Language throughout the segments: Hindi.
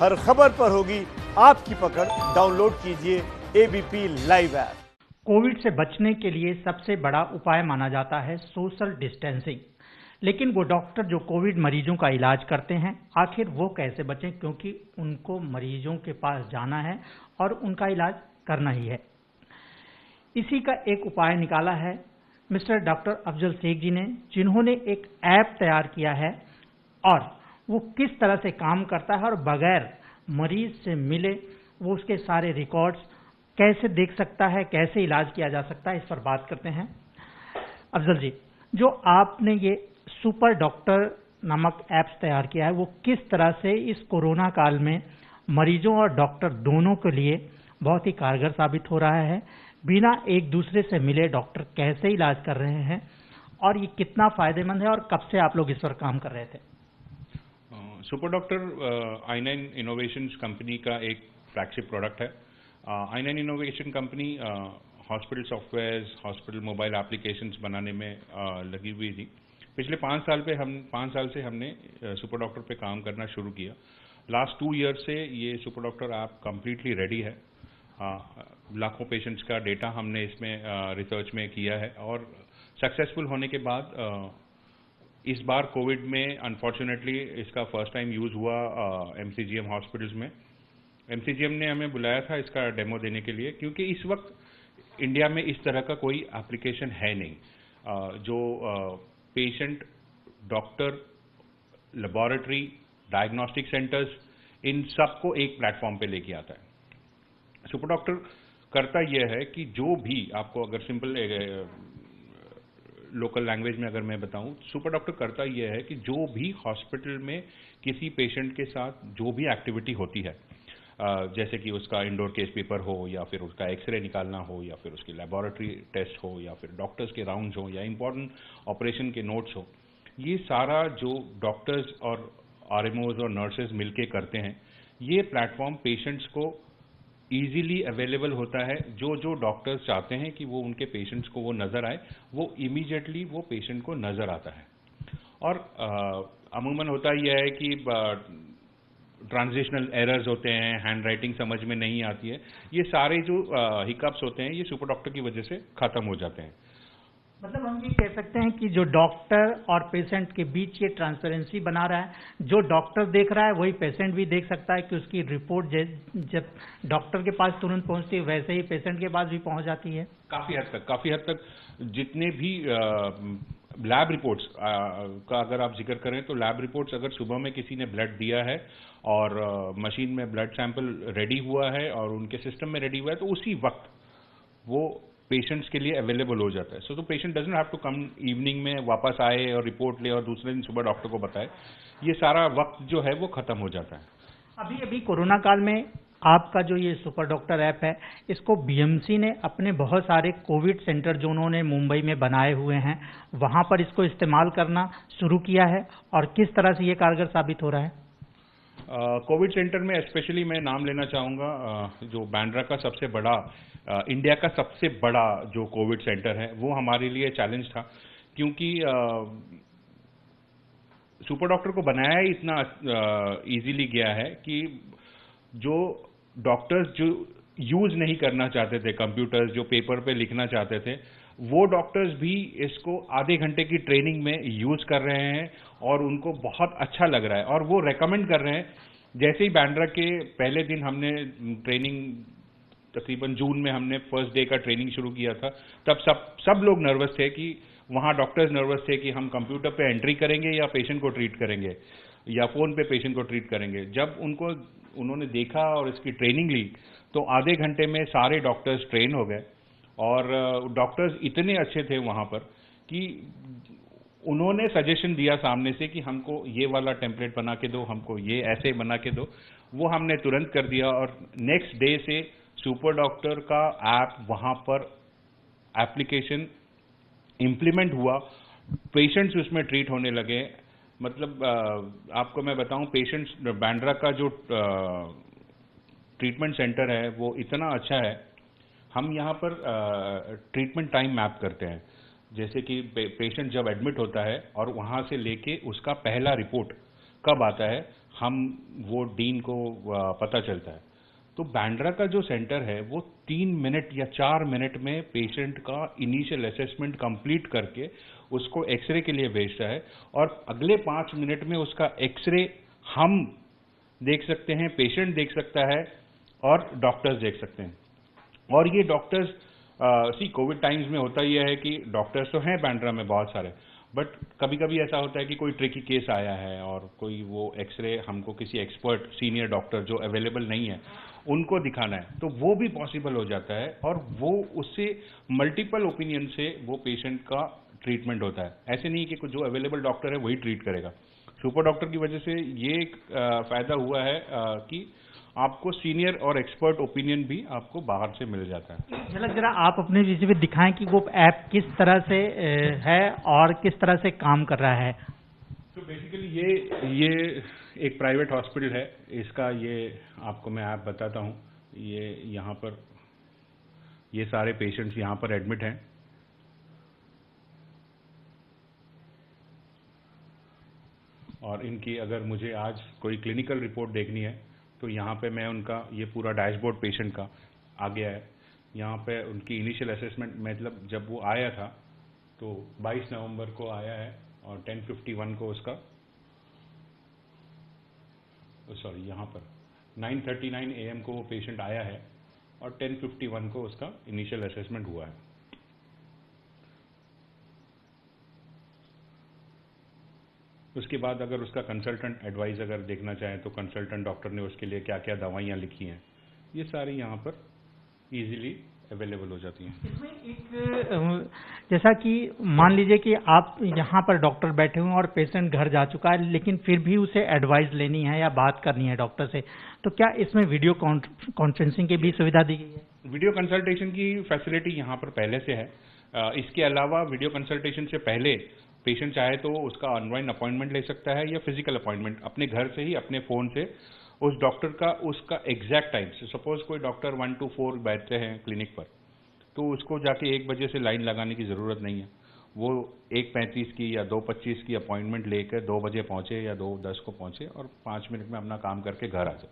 हर खबर पर होगी आपकी पकड़। डाउनलोड कीजिए एबीपी लाइव ऐप। कोविड से बचने के लिए सबसे बड़ा उपाय माना जाता है सोशल डिस्टेंसिंग। लेकिन वो डॉक्टर जो कोविड मरीजों का इलाज करते हैं, आखिर वो कैसे बचें, क्योंकि उनको मरीजों के पास जाना है और उनका इलाज करना ही है। इसी का एक उपाय निकाला है मिस्टर डॉक्टर अफजल शेख जी ने, जिन्होंने एक ऐप तैयार किया है और वो किस तरह से काम करता है और बगैर मरीज से मिले वो उसके सारे रिकॉर्ड्स कैसे देख सकता है, कैसे इलाज किया जा सकता है, इस पर बात करते हैं। अफजल जी, जो आपने ये सुपर डॉक्टर नामक ऐप्स तैयार किया है, वो किस तरह से इस कोरोना काल में मरीजों और डॉक्टर दोनों के लिए बहुत ही कारगर साबित हो रहा है? बिना एक दूसरे से मिले डॉक्टर कैसे इलाज कर रहे हैं और ये कितना फायदेमंद है, और कब से आप लोग इस पर काम कर रहे थे? Super doctor i9 innovations company का एक फ्लैगशिप प्रोडक्ट है। i9 innovation company hospital softwares, hospital mobile applications बनाने में लगी हुई थी। पिछले 5 साल से हमने सुपर डॉक्टर पे काम करना शुरू किया। लास्ट 2 ईयर से ये super doctor app completely ready है। लाखों पेशेंट्स का डेटा हमने इसमें रिसर्च में किया है और सक्सेसफुल होने के बाद इस बार कोविड में अनफॉर्चुनेटली इसका फर्स्ट टाइम यूज हुआ एमसीजीएम हॉस्पिटल्स में। एमसीजीएम ने हमें बुलाया था इसका डेमो देने के लिए, क्योंकि इस वक्त इंडिया में इस तरह का कोई एप्लीकेशन है नहीं जो patient, doctor, laboratory, diagnostic centres, इन सबको एक प्लेटफॉर्म पे लेके आता है। सुपर डॉक्टर करता यह है कि जो भी आपको, अगर सिंपल लोकल लैंग्वेज में अगर मैं बताऊं, सुपर डॉक्टर करता यह है कि जो भी हॉस्पिटल में किसी पेशेंट के साथ जो भी एक्टिविटी होती है, जैसे कि उसका इंडोर केस पेपर हो या फिर उसका एक्सरे निकालना हो या फिर उसकी लेबोरेटरी टेस्ट हो या फिर डॉक्टर्स के राउंड्स हो या इंपॉर्टेंट ऑपरेशन के नोट्स हो, ये सारा जो डॉक्टर्स और आरएमओज और नर्सेज मिलके करते हैं, ये प्लेटफॉर्म पेशेंट्स को इजीली अवेलेबल होता है। जो डॉक्टर्स चाहते हैं कि वो उनके पेशेंट्स को वो नजर आए, वो इमीडिएटली वो पेशेंट को नजर आता है। और अमूमन होता यह है कि ट्रांजिशनल एरर्स होते हैं, हैंड राइटिंग समझ में नहीं आती है, ये सारे जो हिकअप्स होते हैं ये सुपर डॉक्टर की वजह से खत्म हो जाते हैं। मतलब हम ये कह सकते हैं कि जो डॉक्टर और पेशेंट के बीच ये ट्रांसपेरेंसी बना रहा है, जो डॉक्टर देख रहा है वही पेशेंट भी देख सकता है कि उसकी रिपोर्ट जब डॉक्टर के पास तुरंत पहुंचती है, वैसे ही पेशेंट के पास भी पहुंच जाती है। काफी हद तक जितने भी लैब रिपोर्ट्स का अगर आप जिक्र करें तो लैब रिपोर्ट्स, अगर सुबह में किसी ने ब्लड दिया है और मशीन में ब्लड सैंपल रेडी हुआ है और उनके सिस्टम में रेडी हुआ है, तो उसी वक्त वो पेशेंट्स के लिए अवेलेबल हो जाता है। सो तो patient doesn't have to come evening में वापस आए और रिपोर्ट ले और दूसरे दिन सुबह डॉक्टर को बताए। ये सारा वक्त जो है वो खत्म हो जाता है। अभी कोरोना काल में आपका जो ये सुपर डॉक्टर ऐप है, इसको बीएमसी ने अपने बहुत सारे कोविड सेंटर जो उन्होंने मुंबई में बनाए हुए हैं, वहां पर इसको इस्तेमाल करना शुरू किया है, और किस तरह से ये कारगर साबित हो रहा है? कोविड सेंटर में स्पेशली मैं नाम लेना चाहूँगा जो बांद्रा का सबसे बड़ा, इंडिया का सबसे बड़ा जो कोविड सेंटर है, वो हमारे लिए चैलेंज था, क्योंकि सुपर डॉक्टर को बनाया ही इतना इजीली गया है कि जो डॉक्टर्स जो यूज नहीं करना चाहते थे कंप्यूटर्स, जो पेपर पे लिखना चाहते थे, वो डॉक्टर्स भी इसको आधे घंटे की ट्रेनिंग में यूज कर रहे हैं और उनको बहुत अच्छा लग रहा है और वो रेकमेंड कर रहे हैं। जैसे ही बांद्रा के पहले दिन हमने ट्रेनिंग, तकरीबन जून में हमने फर्स्ट डे का ट्रेनिंग शुरू किया था, तब सब लोग नर्वस थे कि वहाँ डॉक्टर्स नर्वस थे कि हम कंप्यूटर पे एंट्री करेंगे या पेशेंट को ट्रीट करेंगे या फोन पे पेशेंट को ट्रीट करेंगे। जब उन्होंने देखा और इसकी ट्रेनिंग ली तो आधे घंटे में सारे डॉक्टर्स ट्रेन हो गए और डॉक्टर्स इतने अच्छे थे वहाँ पर कि उन्होंने सजेशन दिया सामने से कि हमको ये वाला टेम्पलेट बना के दो, हमको ये ऐसे बना के दो। वो हमने तुरंत कर दिया और नेक्स्ट डे से सुपर डॉक्टर का ऐप वहाँ पर एप्लीकेशन इम्प्लीमेंट हुआ, पेशेंट्स उसमें ट्रीट होने लगे। मतलब आपको मैं बताऊं, पेशेंट्स, बांद्रा का जो ट्रीटमेंट सेंटर है वो इतना अच्छा है, हम यहाँ पर ट्रीटमेंट टाइम मैप करते हैं। जैसे कि पेशेंट जब एडमिट होता है और वहाँ से लेके उसका पहला रिपोर्ट कब आता है, हम वो डीन को पता चलता है। तो बांद्रा का जो सेंटर है वो 3 मिनट या 4 मिनट में पेशेंट का इनिशियल असेसमेंट कंप्लीट करके उसको एक्सरे के लिए भेजता है, और अगले 5 मिनट में उसका एक्सरे हम देख सकते हैं, पेशेंट देख सकता है और डॉक्टर्स देख सकते हैं। और ये डॉक्टर्स कोविड टाइम्स में होता यह है कि डॉक्टर्स तो हैं बांद्रा में बहुत सारे, बट कभी कभी ऐसा होता है कि कोई ट्रिकी केस आया है और कोई वो एक्सरे हमको किसी एक्सपर्ट सीनियर डॉक्टर जो अवेलेबल नहीं है उनको दिखाना है, तो वो भी पॉसिबल हो जाता है, और वो उससे मल्टीपल ओपिनियन से वो पेशेंट का ट्रीटमेंट होता है। ऐसे नहीं कि जो अवेलेबल डॉक्टर है वही ट्रीट करेगा। सुपर डॉक्टर की वजह से ये एक फायदा हुआ है कि आपको सीनियर और एक्सपर्ट ओपिनियन भी आपको बाहर से मिल जाता है। झलक जरा आप अपने विषय में दिखाएं कि वो ऐप किस तरह से है और किस तरह से काम कर रहा है। तो बेसिकली ये एक प्राइवेट हॉस्पिटल है, इसका ये आपको मैं ऐप बताता हूँ। ये यहाँ पर ये सारे पेशेंट्स यहाँ पर एडमिट हैं, और इनकी अगर मुझे आज कोई क्लिनिकल रिपोर्ट देखनी है तो यहाँ पे मैं उनका ये पूरा डैशबोर्ड पेशेंट का आ गया है। यहाँ पे उनकी इनिशियल असेसमेंट, मतलब जब वो आया था तो 22 नवंबर को आया है, और 10:51 को उसका यहाँ पर 9:39 AM को वो पेशेंट आया है, और 10:51 को उसका इनिशियल असेसमेंट हुआ है। उसके बाद अगर उसका कंसल्टेंट एडवाइस अगर देखना चाहें तो कंसल्टेंट डॉक्टर ने उसके लिए क्या क्या दवाइयाँ लिखी हैं, ये सारी यहाँ पर इजीली अवेलेबल हो जाती हैं। इसमें एक जैसा कि मान लीजिए कि आप यहाँ पर डॉक्टर बैठे हुए हैं और पेशेंट घर जा चुका है, लेकिन फिर भी उसे एडवाइस लेनी है या बात करनी है डॉक्टर से, तो क्या इसमें वीडियो कॉन्फ्रेंसिंग की भी सुविधा दी गई है? वीडियो कंसल्टेशन की फैसिलिटी यहाँ पर पहले से है। इसके अलावा वीडियो कंसल्टेशन से पहले पेशेंट चाहे तो उसका ऑनलाइन अपॉइंटमेंट ले सकता है या फिजिकल अपॉइंटमेंट अपने घर से ही अपने फ़ोन से उस डॉक्टर का उसका एग्जैक्ट टाइम से, सपोज कोई डॉक्टर 1 to 4 बैठते हैं क्लिनिक पर, तो उसको जाके 1 बजे से लाइन लगाने की ज़रूरत नहीं है। वो 1:35 की या 2:25 की अपॉइंटमेंट लेकर 2 बजे पहुँचे या 2:10 को पहुँचे और 5 मिनट में अपना काम करके घर आ जाए।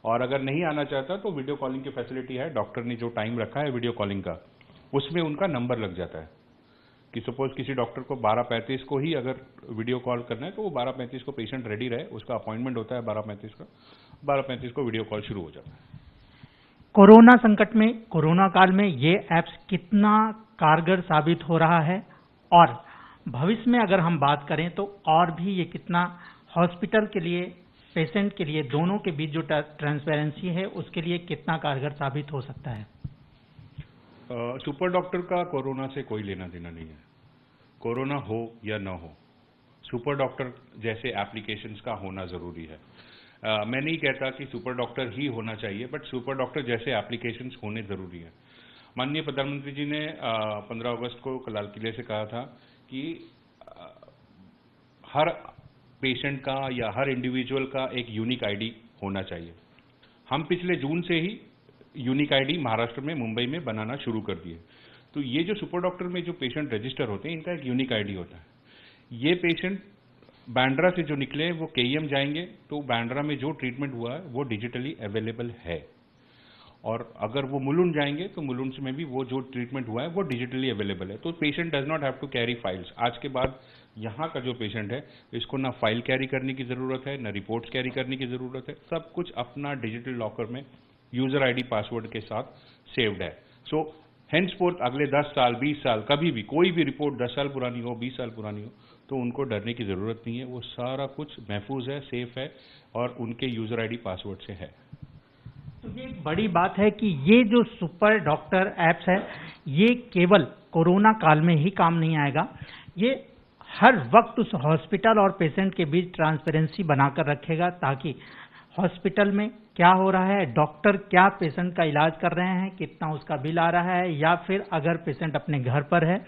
और अगर नहीं आना चाहता तो वीडियो कॉलिंग की फैसिलिटी है। डॉक्टर ने जो टाइम रखा है वीडियो कॉलिंग का, उसमें उनका नंबर लग जाता है कि सपोज किसी डॉक्टर को 12:35 को ही अगर वीडियो कॉल करना है तो वो 12:35 को पेशेंट रेडी रहे, उसका अपॉइंटमेंट होता है 12:35 का, 12:35 को वीडियो कॉल शुरू हो जाता है। कोरोना संकट में, कोरोना काल में ये ऐप्स कितना कारगर साबित हो रहा है, और भविष्य में अगर हम बात करें तो और भी ये कितना हॉस्पिटल के लिए, पेशेंट के लिए, दोनों के बीच जो ट्रांसपेरेंसी है उसके लिए कितना कारगर साबित हो सकता है? सुपर डॉक्टर का कोरोना से कोई लेना देना नहीं है। कोरोना हो या ना हो, सुपर डॉक्टर जैसे एप्लीकेशंस का होना ज़रूरी है। मैं नहीं कहता कि सुपर डॉक्टर ही होना चाहिए, बट सुपर डॉक्टर जैसे एप्लीकेशंस होने ज़रूरी है। माननीय प्रधानमंत्री जी ने 15 अगस्त को लाल किले से कहा था कि हर पेशेंट का या हर इंडिविजुअल का एक यूनिक आईडी होना चाहिए। हम पिछले जून से ही यूनिक आईडी महाराष्ट्र में, मुंबई में बनाना शुरू कर दिए। तो ये जो सुपर डॉक्टर में जो पेशेंट रजिस्टर होते हैं, इनका एक यूनिक आईडी होता है। ये पेशेंट बांद्रा से जो निकले वो केईएम जाएंगे, तो बांद्रा में जो ट्रीटमेंट हुआ है वो डिजिटली अवेलेबल है, और अगर वो मुलुंड जाएंगे तो मुलुंड में भी वो जो ट्रीटमेंट हुआ है वो डिजिटली अवेलेबल है। तो patient does not have to carry files. आज के बाद यहाँ का जो पेशेंट है इसको ना फाइल कैरी करने की ज़रूरत है, ना रिपोर्ट्स कैरी करने की ज़रूरत है। सब कुछ अपना डिजिटल लॉकर में यूजर आईडी पासवर्ड के साथ सेव्ड है। सो हेंसफोर्थ अगले 10 साल 20 साल कभी भी कोई भी रिपोर्ट 10 साल पुरानी हो, 20 साल पुरानी हो, तो उनको डरने की ज़रूरत नहीं है। वो सारा कुछ महफूज है, सेफ है, और उनके यूजर आईडी पासवर्ड से है। तो ये बड़ी बात है कि ये जो सुपर डॉक्टर ऐप्स है ये केवल कोरोना काल में ही काम नहीं आएगा, ये हर वक्त उस हॉस्पिटल और पेशेंट के बीच ट्रांसपेरेंसी बनाकर रखेगा, ताकि हॉस्पिटल में क्या हो रहा है, डॉक्टर क्या पेशेंट का इलाज कर रहे हैं, कितना उसका बिल आ रहा है, या फिर अगर पेशेंट अपने घर पर है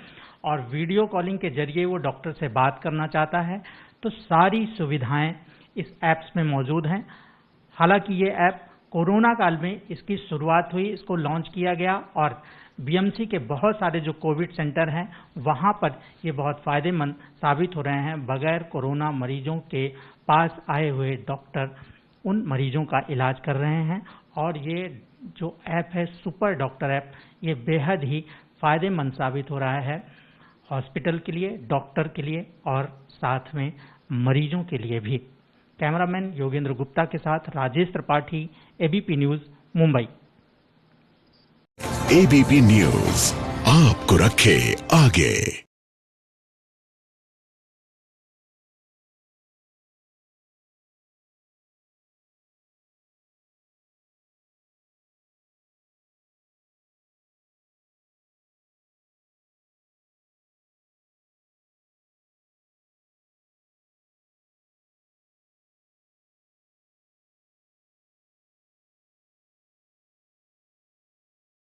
और वीडियो कॉलिंग के जरिए वो डॉक्टर से बात करना चाहता है, तो सारी सुविधाएं इस ऐप्स में मौजूद हैं। हालांकि ये ऐप कोरोना काल में इसकी शुरुआत हुई, इसको लॉन्च किया गया, और बीएमसी के बहुत सारे जो कोविड सेंटर हैं वहां पर ये बहुत फायदेमंद साबित हो रहे हैं। बगैर कोरोना मरीजों के पास आए हुए डॉक्टर उन मरीजों का इलाज कर रहे हैं और ये जो ऐप है सुपर डॉक्टर ऐप, ये बेहद ही फायदेमंद साबित हो रहा है हॉस्पिटल के लिए, डॉक्टर के लिए और साथ में मरीजों के लिए भी। कैमरामैन योगेंद्र गुप्ता के साथ Rajesh Tripathi, ABP news, Mumbai. ABP news आपको रखे आगे।